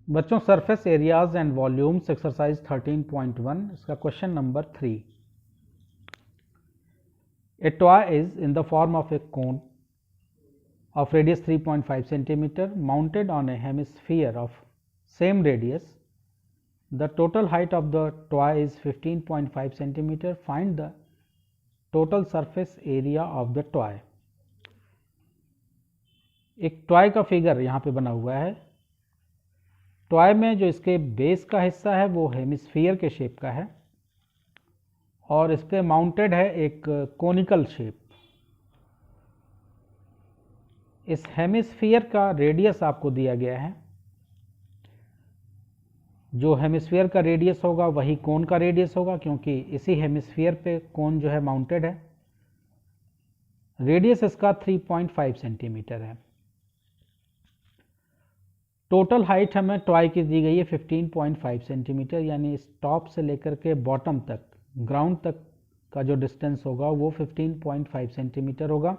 बच्चों surface areas and volumes exercise 13.1 इसका question number 3। A toy is in the form of A cone of radius 3.5 centimeter mounted on a hemisphere of same radius. The total height of the toy is 15.5 centimeter. Find the total surface area of the toy. एक toy का figure यहाँ पे बना हुआ है। Toy में जो इसके बेस का हिस्सा है वो हेमिस्फीयर के शेप का है और इस पे माउंटेड है एक कोनिकल शेप। इस हेमिस्फीयर का रेडियस आपको दिया गया है। जो हेमिस्फीयर का रेडियस होगा वही कोन का रेडियस होगा, क्योंकि इसी हेमिस्फीयर पे कोन जो है माउंटेड है। रेडियस इसका 3.5 सेंटीमीटर है। टोटल हाइट हमें टॉय की दी गई है 15.5 सेंटीमीटर, यानी इस टॉप से लेकर के बॉटम तक, ग्राउंड तक का जो डिस्टेंस होगा वो 15.5 सेंटीमीटर होगा।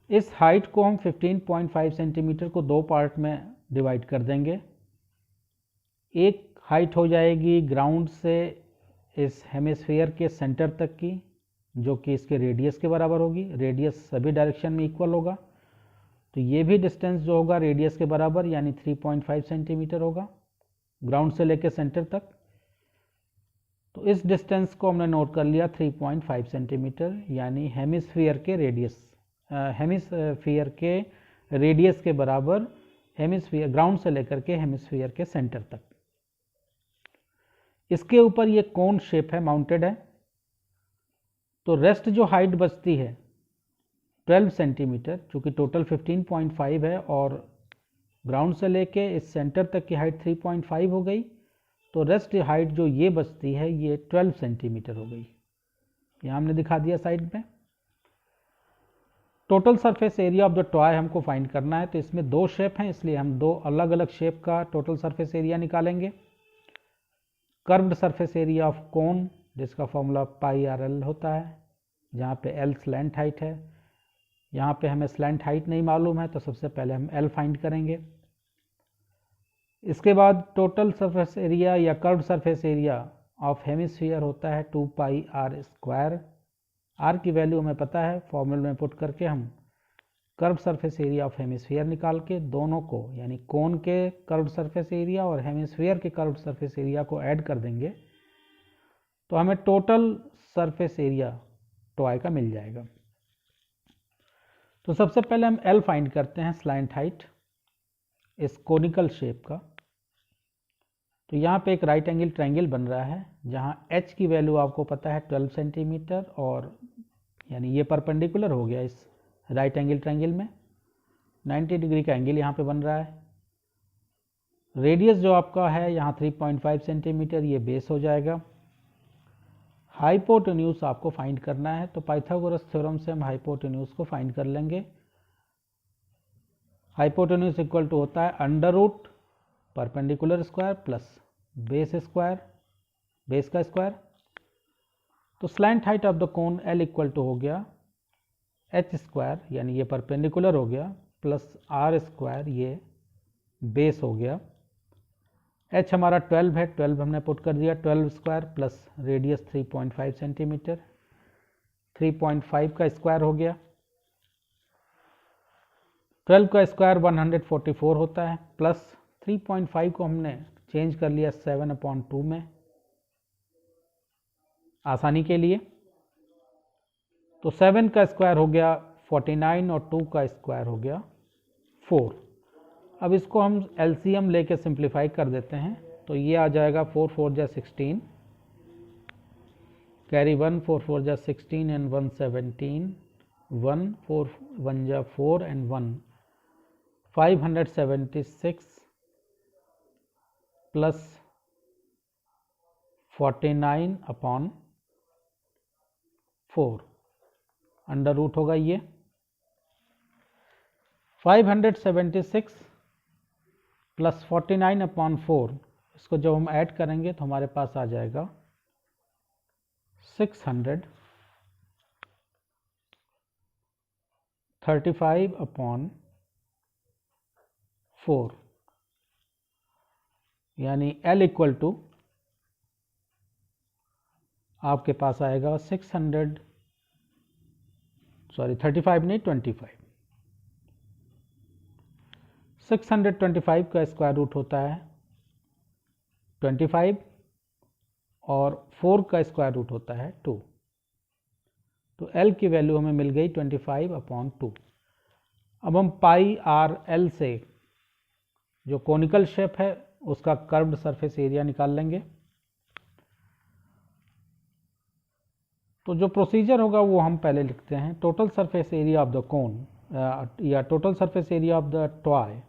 इस हाइट को हम 15.5 सेंटीमीटर को दो पार्ट में डिवाइड कर देंगे। एक हाइट हो जाएगी ग्राउंड से इस हेमिस्फीयर के सेंटर तक की, जो कि इसके रेडियस के बराबर होगी। रेडियस सभी डायरेक्शन में इक्वल होगा, तो ये भी डिस्टेंस जो होगा रेडियस के बराबर यानी 3.5 सेंटीमीटर होगा ग्राउंड से लेकर सेंटर तक। तो इस डिस्टेंस को हमने नोट कर लिया 3.5 सेंटीमीटर, यानी हेमिस्फीयर के रेडियस के बराबर हेमिस्फीयर, ग्राउंड से लेकर के हेमिस्फीयर के सेंटर तक। इसके ऊपर ये कोन शेप है, माउंटेड है। तो रेस्ट जो हाइट बचती है 12 सेंटीमीटर, चूँकि टोटल 15.5 है और ग्राउंड से लेके इस सेंटर तक की हाइट 3.5 हो गई, तो रेस्ट हाइट जो ये बचती है ये 12 सेंटीमीटर हो गई। यहाँ हमने दिखा दिया साइड में। Total surface area of the toy हमको फाइंड करना है, तो इसमें दो शेप हैं, इसलिए हम दो अलग अलग शेप का टोटल सरफेस एरिया निकालेंगे। कर्व्ड सरफेस एरिया ऑफ कोन, जिसका फॉर्मूला पाई आर एल होता है, जहाँ पे एल स्लैंट हाइट है। यहाँ पे हमें स्लैंट हाइट नहीं मालूम है, तो सबसे पहले हम एल फाइंड करेंगे। इसके बाद टोटल सरफेस एरिया या curved surface area of hemisphere होता है 2 पाई आर स्क्वायर। आर की वैल्यू हमें पता है, फॉर्मूले में पुट करके हम curve surface area of hemisphere निकाल के दोनों को, यानी कोन के कर्व सरफेस एरिया और हेमिस्फीयर के कर्व सरफेस एरिया को ऐड कर देंगे, तो हमें टोटल सरफेस एरिया टॉय का मिल जाएगा। तो सबसे पहले हम एल फाइंड करते हैं, स्लैंट हाइट इस कोनिकल शेप का। तो यहाँ पे एक राइट एंगल ट्रायंगल बन रहा है, जहाँ एच की वैल्यू आपको पता है 12 सेंटीमीटर, और यानी ये परपेंडिकुलर हो गया इस राइट एंगल ट्रायंगल में। 90 डिग्री का एंगल यहाँ पे बन रहा है। रेडियस जो आपका है यहाँ 3.5 सेंटीमीटर, ये बेस हो जाएगा। हाइपोटेन्यूज आपको फाइंड करना है, तो पाइथागोरस थ्योरम से हम हाइपोटेन्यूज को फाइंड कर लेंगे। हाइपोटेन्यूज इक्वल टू होता है under root perpendicular square plus base square, base का स्क्वायर। तो slant height of the cone l equal to हो गया एच स्क्वायर, यानी ये परपेंडिकुलर हो गया, प्लस आर स्क्वायर, ये बेस हो गया। एच हमारा 12 है, 12 हमने पुट कर दिया, 12 स्क्वायर प्लस रेडियस 3.5 सेंटीमीटर, 3.5 का स्क्वायर हो गया। 12 का स्क्वायर 144 होता है, प्लस 3.5 को हमने चेंज कर लिया 7/2 में आसानी के लिए। तो 7 का स्क्वायर हो गया 49 और 2 का स्क्वायर हो गया 4। अब इसको हम एलसीएम लेके सिंप्लीफाई कर देते हैं, तो ये आ जाएगा 4 4 जा 16, कैरी 1 4 4 जा 16 एंड 1 17, 1 4 1 जा 4 एंड 1 576 प्लस 49/4 अंडर रूट होगा ये 576 प्लस 49/4। इसको जब हम ऐड करेंगे तो हमारे पास आ जाएगा 635/4। यानी L इक्वल टू आपके पास आएगा 35 नहीं 25। 625 का स्क्वायर रूट होता है 25 और 4 का स्क्वायर रूट होता है 2। तो L की वैल्यू हमें मिल गई 25/2। अब हम पाई आर एल से जो कोनिकल शेप है उसका कर्व्ड सरफेस एरिया निकाल लेंगे। तो जो प्रोसीजर होगा वो हम पहले लिखते हैं। Total surface area of the cone या total surface area of the toy,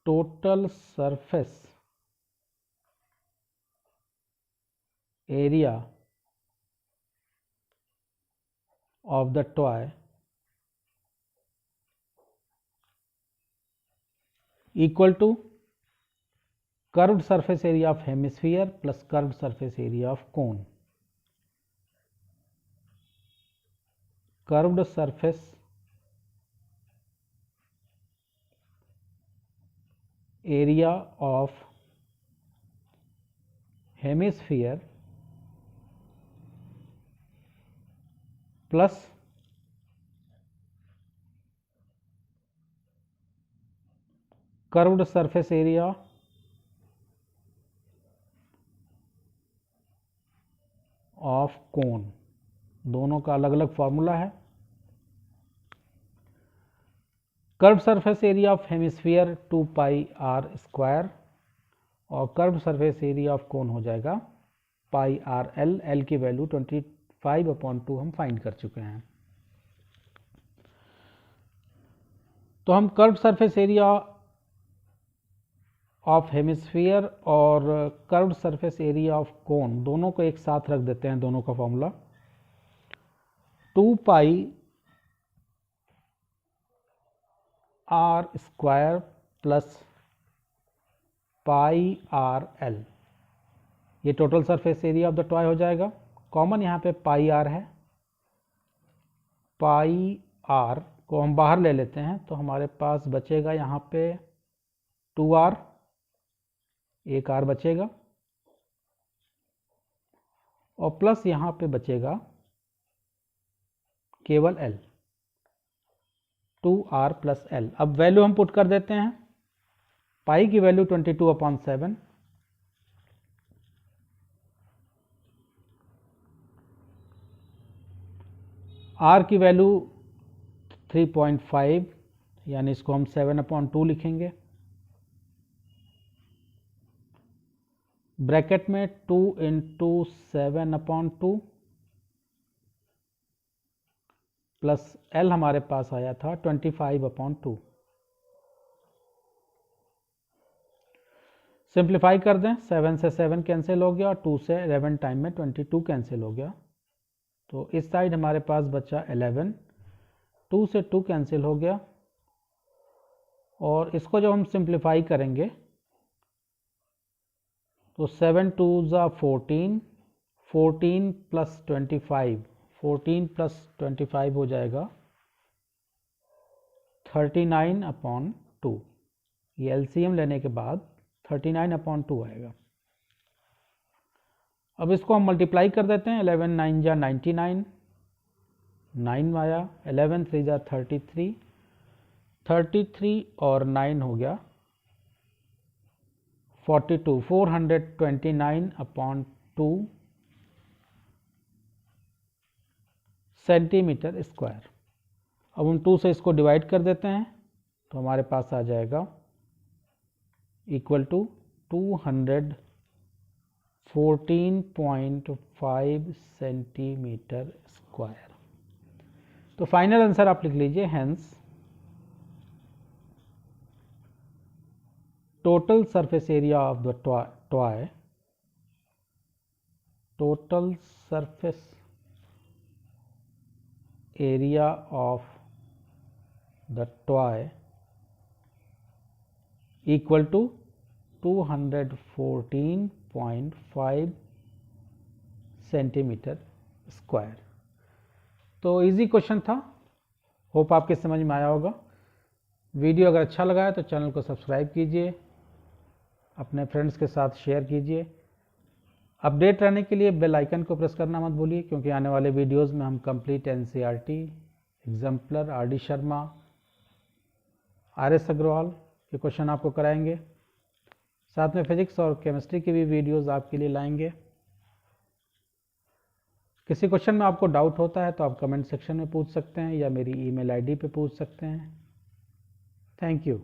total surface area of the toy equal to curved surface area of hemisphere plus curved surface area of cone. Curved surface area of hemisphere plus curved surface area of cone, दोनों का अलग अलग formula है। Curve surface area of hemisphere 2 pi r square और curve surface area of cone हो जाएगा pi r l. L की value 25/2 हम फाइंड कर चुके हैं। तो हम curve surface area of hemisphere और curved surface area of cone दोनों को एक साथ रख देते हैं, दोनों का formula 2 pi r square plus pi r l. ये total surface area of the toy हो जाएगा। कॉमन यहाँ पे पाई आर है, पाई आर को हम बाहर ले लेते हैं तो हमारे पास बचेगा यहाँ पे 2r, एक r बचेगा और प्लस यहाँ पे बचेगा केवल l, 2r प्लस l। अब वैल्यू हम पुट कर देते हैं। पाई की वैल्यू 22/7, r की वैल्यू 3.5 यानी इसको हम 7/2 लिखेंगे। ब्रैकेट में 2 × 7/2 प्लस l हमारे पास आया था 25/2। सिंप्लीफाई कर दें, 7 से 7 कैंसिल हो गया और 2 से 11 टाइम में 22 कैंसिल हो गया। तो इस साइड हमारे पास बचा 11, 2 से 2 कैंसिल हो गया और इसको जब हम सिंप्लीफाई करेंगे तो 7 2 14, 14 प्लस 25, 14 प्लस 25 हो जाएगा 39/2। ये एलसीएम लेने के बाद 39/2 आएगा। अब इसको हम मल्टीप्लाई कर देते हैं। 11 9 जा 99, 9 आया, 11 3 जा 33, 33 और 9 हो गया 42, 429/2 सेंटीमीटर स्क्वायर। अब हम 2 से इसको डिवाइड कर देते हैं तो हमारे पास आ जाएगा इक्वल टू 214.5 सेंटीमीटर स्क्वायर। तो फाइनल आंसर आप लिख लीजिए, hence total surface area of the toy, total surface area of the toy equal to 214.5 centimetre square. तो इजी क्वेश्चन था, होप आपके समझ में आया होगा। वीडियो अगर अच्छा लगा है तो चैनल को सब्सक्राइब कीजिए, अपने फ्रेंड्स के साथ शेयर कीजिए। अपडेट रहने के लिए बेल आइकन को प्रेस करना मत भूलिए, क्योंकि आने वाले वीडियोस में हम complete NCERT, exemplar, R D Sharma, R S Aggarwal के क्वेश्चन आपको कराएंगे। साथ में फिजिक्स और केमिस्ट्री की भी वीडियोस आपके लिए लाएंगे। किसी क्वेश्चन में आपको डाउट होता है तो आप कमेंट सेक्शन में पूछ सकते हैं या मेरी ईमेल आईडी पे पूछ सकते हैं। Thank you.